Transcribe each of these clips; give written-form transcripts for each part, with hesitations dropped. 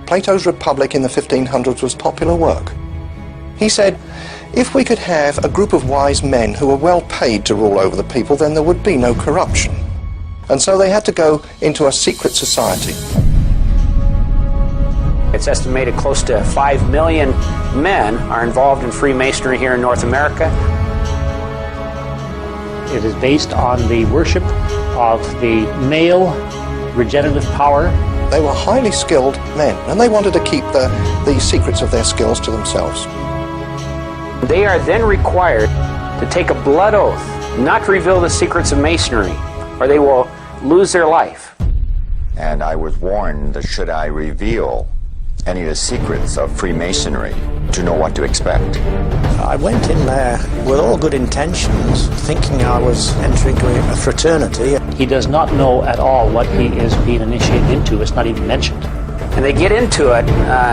Plato's Republic in the 1500s was popular work. He said, if we could have a group of wise men who were well paid to rule over the people, then there would be no corruption. And so they had to go into a secret society. It's estimated close to 5 million men are involved in Freemasonry here in North America. It is based on the worship of the male regenerative power. They were highly skilled men, and they wanted to keep the secrets of their skills to themselves. They are then required to take a blood oath not to reveal the secrets of Masonry, or they will lose their life. And I was warned that should I reveal any of the secrets of Freemasonry, to know what to expect. I went in there with all good intentions, thinking I was entering into a fraternity. He does not know at all what he is being initiated into. It's not even mentioned. And they get into it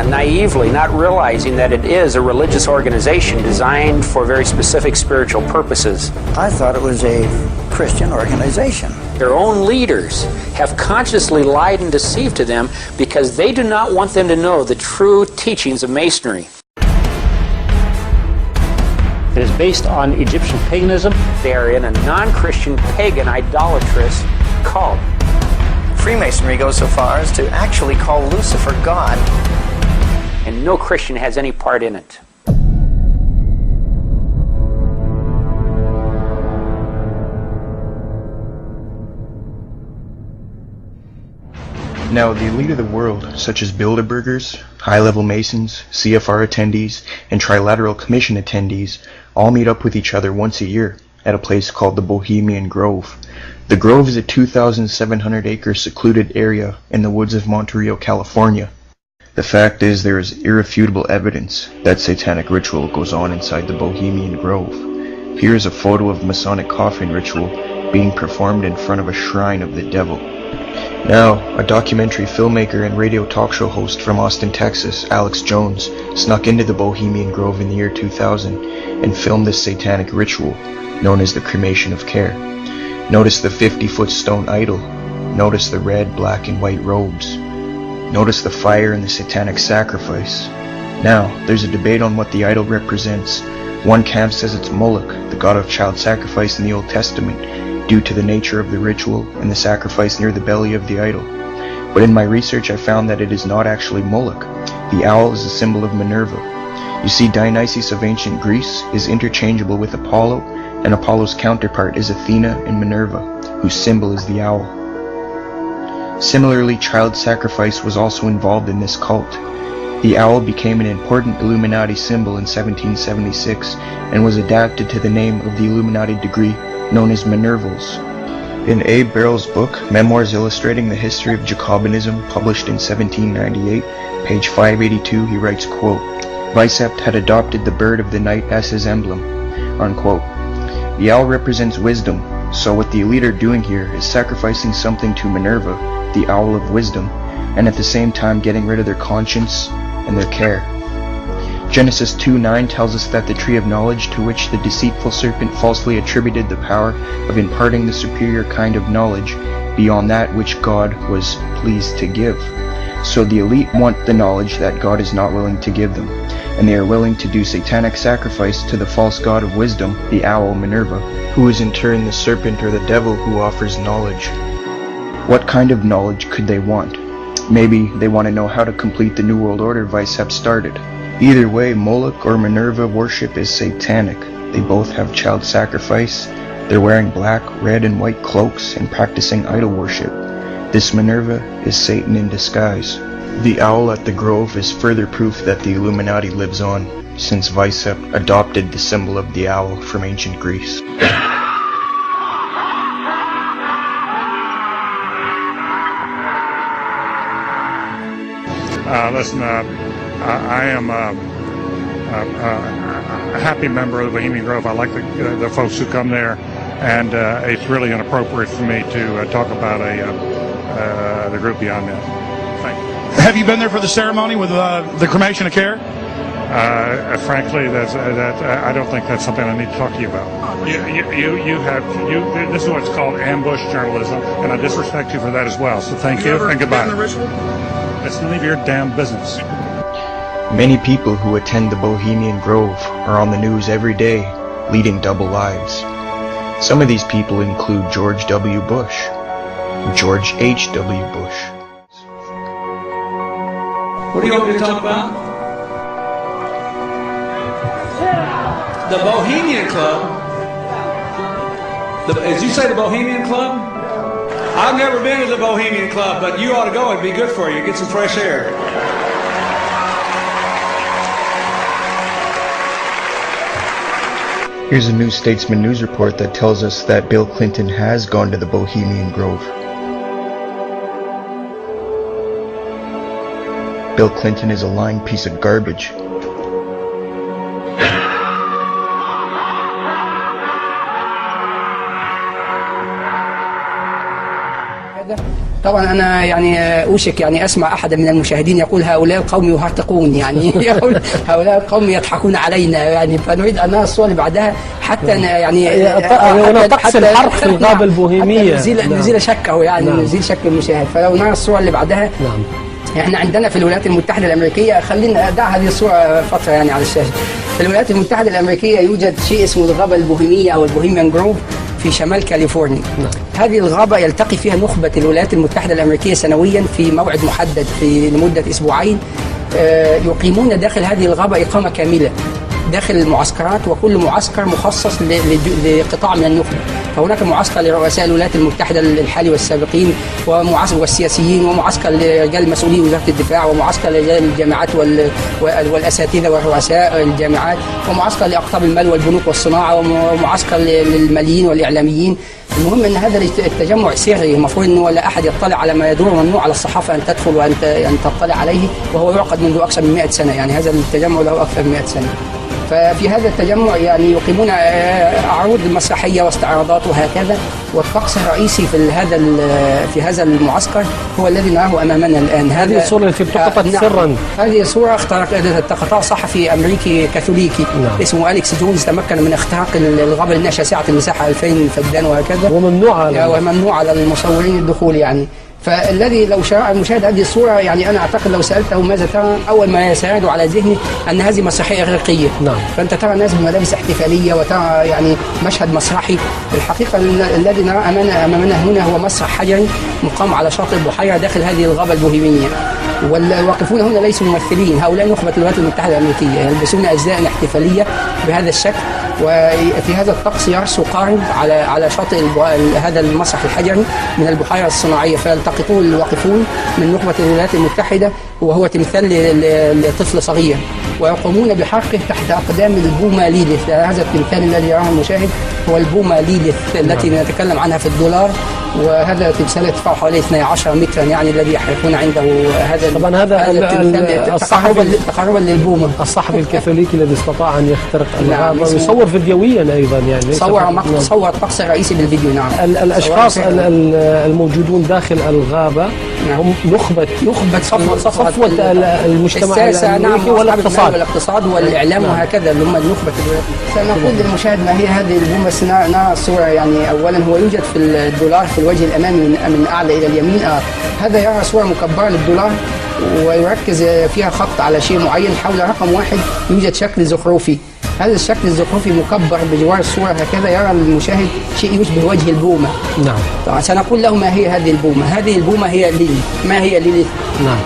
naively, not realizing that it is a religious organization designed for very specific spiritual purposes. I thought it was a Christian organization. Their own leaders have consciously lied and deceived to them because they do not want them to know the true teachings of Masonry. It is based on Egyptian paganism. They are in a non-Christian, pagan, idolatrous cult. Freemasonry goes so far as to actually call Lucifer God. And no Christian has any part in it. Now, the elite of the world, such as Bilderbergers, high-level Masons, CFR attendees, and Trilateral Commission attendees, all meet up with each other once a year at a place called the Bohemian Grove. The Grove is a 2,700-acre secluded area in the woods of Monterey, California. The fact is, there is irrefutable evidence that satanic ritual goes on inside the Bohemian Grove. Here is a photo of Masonic coffin ritual being performed in front of a shrine of the devil. Now, a documentary filmmaker and radio talk show host from Austin, Texas, Alex Jones, snuck into the Bohemian Grove in the year 2000 and filmed this satanic ritual, known as the cremation of care. Notice the 50-foot stone idol. Notice the red, black, and white robes. Notice the fire and the satanic sacrifice. Now, there's a debate on what the idol represents. One camp says it's Moloch, the god of child sacrifice in the Old Testament, due to the nature of the ritual and the sacrifice near the belly of the idol. But in my research I found that it is not actually Moloch. The owl is a symbol of Minerva. You see, Dionysus of ancient Greece is interchangeable with Apollo, and Apollo's counterpart is Athena and Minerva, whose symbol is the owl. Similarly, child sacrifice was also involved in this cult. The owl became an important Illuminati symbol in 1776 and was adapted to the name of the Illuminati degree known as Minervals. In Abe Barrow's book, Memoirs Illustrating the History of Jacobinism, published in 1798, page 582, he writes, quote, Vicept had adopted the bird of the night as his emblem, unquote. The owl represents wisdom, so what the elite are doing here is sacrificing something to Minerva, the owl of wisdom, and at the same time getting rid of their conscience and their care. Genesis 2:9 tells us that the tree of knowledge, to which the deceitful serpent falsely attributed the power of imparting the superior kind of knowledge beyond that which God was pleased to give. So the elite want the knowledge that God is not willing to give them, and they are willing to do satanic sacrifice to the false god of wisdom, the owl Minerva, who is in turn the serpent or the devil who offers knowledge. What kind of knowledge could they want? Maybe they want to know how to complete the New World Order Vicept started. Either way, Moloch or Minerva worship is satanic. They both have child sacrifice. They're wearing black, red, and white cloaks and practicing idol worship. This Minerva is Satan in disguise. The owl at the Grove is further proof that the Illuminati lives on, since Vicept adopted the symbol of the owl from ancient Greece. I am a happy member of the Bohemian Grove. I like the folks who come there, and it's really inappropriate for me to talk about the group beyond that. Thank you. Have you been there for the ceremony with the cremation of care? Frankly, I don't think that's something I need to talk to you about. This is what's called ambush journalism, and I disrespect you for that as well. So thank you and goodbye. Been in the ritual? It's none of your damn business. Many people who attend the Bohemian Grove are on the news every day, leading double lives. Some of these people include George W. Bush, George H.W. Bush. What do you want me to talk about? The Bohemian Club. As you say, the Bohemian Club? I've never been to the Bohemian Club, but you ought to go. It'd be good for you. Get some fresh air. Here's a New Statesman news report that tells us that Bill Clinton has gone to the Bohemian Grove. Bill Clinton is a lying piece of garbage. طبعا انا يعني اوشك يعني اسمع احد من المشاهدين يقول هؤلاء القوم يهرطقون يعني يقول هؤلاء القوم يضحكون علينا يعني فنريد ان نرى الصور اللي بعدها حتى يعني طقس الحرق في الغابة البوهيمية نزيل شكه يعني نزيل شك المشاهد. فلو نرى الصور اللي بعدها احنا عندنا في الولايات المتحدة الأمريكية، خلينا ادع هذه الصورة فترة يعني على الشاشة. في الولايات المتحدة الأمريكية يوجد شيء اسمه الغابة البوهيمية أو البوهيميان جروف في شمال كاليفورنيا. هذه الغابة يلتقي فيها نخبة الولايات المتحدة الأمريكية سنويا في موعد محدد لمدة أسبوعين، يقيمون داخل هذه الغابة إقامة كاملة داخل المعسكرات، وكل معسكر مخصص لقطاع من النخبة. فهناك معسكر لرؤساء الولايات المتحدة الحالي والسابقين ومعسكر والسياسيين، ومعسكر لرجال مسؤولي وزارة الدفاع، ومعسكر لرجال الجامعات والأساتذة ورؤساء الجامعات، ومعسكر لأقطاب المال والبنوك والصناعة، ومعسكر للماليين والإعلاميين. المهم ان هذا التجمع سري، المفروض انه لا احد يطلع على ما يدور، ممنوع على الصحافه ان تدخل وان تطلع عليه، وهو يعقد منذ اكثر من 100 سنه، يعني هذا التجمع له اكثر من 100 سنه. ففي هذا التجمع يعني يقيمون عروض مسرحيه واستعراضات وهكذا، والطقس الرئيسي في هذا المعسكر هو الذي نراه امامنا الان. هذه الصوره التي التقطت سرا. هذه صوره التقطها صحفي امريكي كاثوليكي اسمه أليكس جونز، تمكن من اختراق الغابه لانها شاسعه المساحه 2000 فدان وهكذا، وممنوع على المصورين الدخول يعني. فالذي لو شاء المشاهد هذه الصورة يعني أنا أعتقد لو سألته ماذا ترى، أول ما يسيرد على ذهني أن هذه مسرحية إغريقية. فأنت ترى الناس بملابس احتفالية وترى يعني مشهد مسرحي. الحقيقة الذي نرى أمامنا هنا هو مسرح حجري مقام على شاطئ البحيرة داخل هذه الغابة البوهيمية، والواقفون هنا ليسوا ممثلين، هؤلاء نخبة الولايات المتحدة الأمريكية يلبسون أزياء احتفالية بهذا الشكل، وفي هذا الطقس يرسو قارب على شاطئ هذا المسرح الحجري من البحيرة الصناعية، فيلتقطون الواقفون من نخبة الولايات المتحدة وهو تمثال لطفل صغير، ويقومون بحرقه تحت أقدام البومة ليليث. هذا التمثال الذي يراه المشاهد هو البومة ليليث التي نتكلم عنها في الدولار، وهذا تمثال ارتفاعه حوالي 12 مترا يعني الذي يحرقون عنده هذا. طبعا هذا تقربا للبومة. الصحفي الكاثوليكي الذي استطاع ان يخترق الغابة ويصور فيديويا ايضا يعني صور الطقس الرئيسي بالفيديو. الاشخاص الموجودون داخل الغابة هم نخبة صفوة المجتمع الامريكي والاقتصاد والاعلام وهكذا، اللي هم النخبة. سنقول للمشاهد ما هي هذه البومة. نرى الصورة يعني اولا هو يوجد في الدولار في الوجه الامامي من اعلى الى اليمين. هذا يرى صورة مكبرة للدولار ويركز فيها خط على شيء معين، حول رقم 1 يوجد شكل زخرفي. هذا الشكل الزخرفي مكبر بجوار الصورة هكذا، يرى المشاهد شيء يشبه وجه البومة. طبعا سنقول له ما هي هذه البومة. هذه البومة هي ليليث. ما هي ليليث؟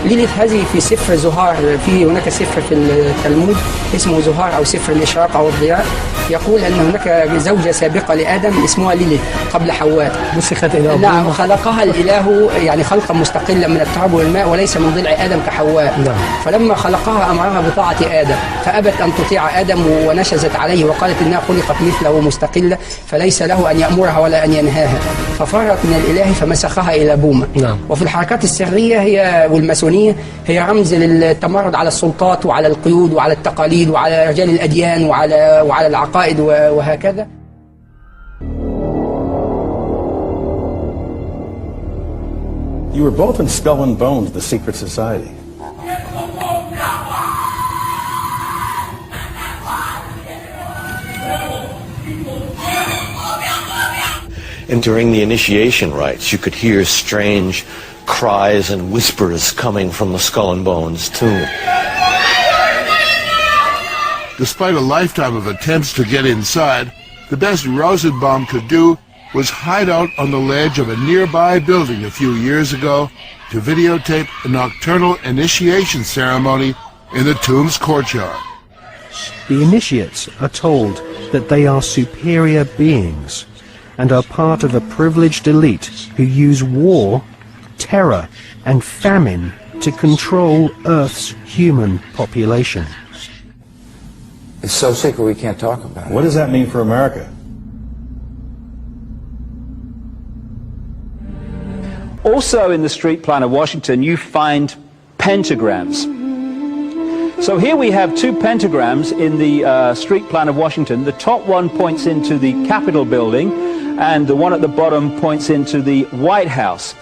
ليليث هذه في سفر زهار، هناك سفر في التلمود اسمه زهار أو سفر الإشراق أو الضياء، يقول أن هناك زوجة سابقة لآدم اسمها ليليث قبل حواء، مسخت إلى نعم، خلقها الإله يعني خلقا مستقلا من التراب والماء وليس من ضلع آدم كحواء. فلما خلقها أمرها بطاعة آدم، فأبت أن تطيع آدم ونشزت عليه وقالت إنها خلقت مثله مستقلة فليس له أن يأمرها ولا أن ينهاها، ففرت من الإله فمسخها إلى بومة. وفي الحركات السرية والماسونية هي رمز للتمرد على السلطات وعلى القيود وعلى التقاليد وعلى رجال الأديان وعلى العقائد وهكذا. You were both in Skull and Bones, the secret society. And during the initiation rites, you could hear strange cries and whispers coming from the Skull and Bones tomb. Despite a lifetime of attempts to get inside, the best Rosenbaum could do was hide out on the ledge of a nearby building a few years ago to videotape a nocturnal initiation ceremony in the tomb's courtyard. The initiates are told that they are superior beings and are part of a privileged elite who use war, terror and famine to control Earth's human population. It's so sacred we can't talk about it. What does that mean for America? Also in the street plan of Washington, you find pentagrams. So here we have two pentagrams in the street plan of Washington. The top one points into the Capitol building, and the one at the bottom points into the White House.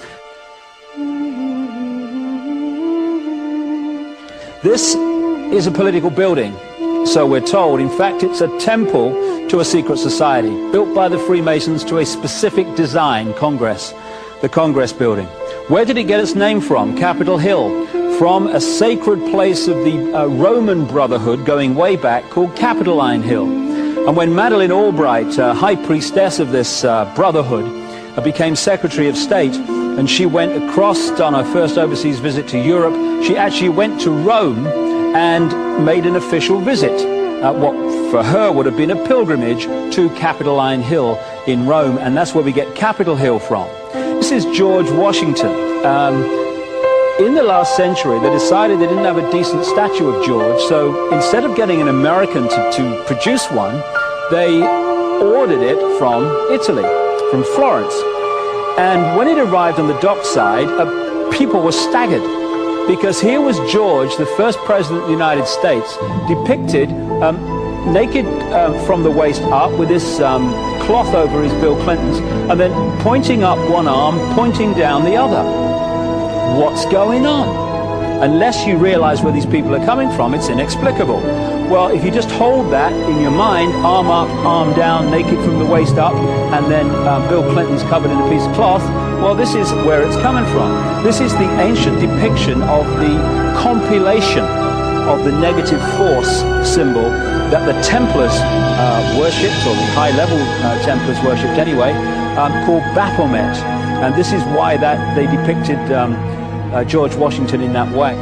This is a political building, so we're told. In fact, it's a temple to a secret society, built by the Freemasons to a specific design, Congress, the Congress building. Where did it get its name from? Capitol Hill, from a sacred place of the Roman Brotherhood going way back called Capitoline Hill. And when Madeleine Albright, high priestess of this brotherhood, became Secretary of State, and she went across on her first overseas visit to Europe, she actually went to Rome and made an official visit, what for her would have been a pilgrimage to Capitoline Hill in Rome, and that's where we get Capitol Hill from. This is George Washington. In the last century, they decided they didn't have a decent statue of George, so instead of getting an American to produce one, they ordered it from Italy, from Florence. And when it arrived on the dockside, people were staggered, because here was George, the first president of the United States, depicted naked from the waist up with this cloth over his Bill Clinton's, and then pointing up one arm, pointing down the other. What's going on? Unless you realize where these people are coming from, it's inexplicable. Well, if you just hold that in your mind, arm up, arm down, naked from the waist up, and then Bill Clinton's covered in a piece of cloth, well, this is where it's coming from. This is the ancient depiction of the compilation of the negative force symbol that the Templars worshipped, or the high-level Templars worshipped anyway, called Baphomet. And this is why that they depicted George Washington in that way.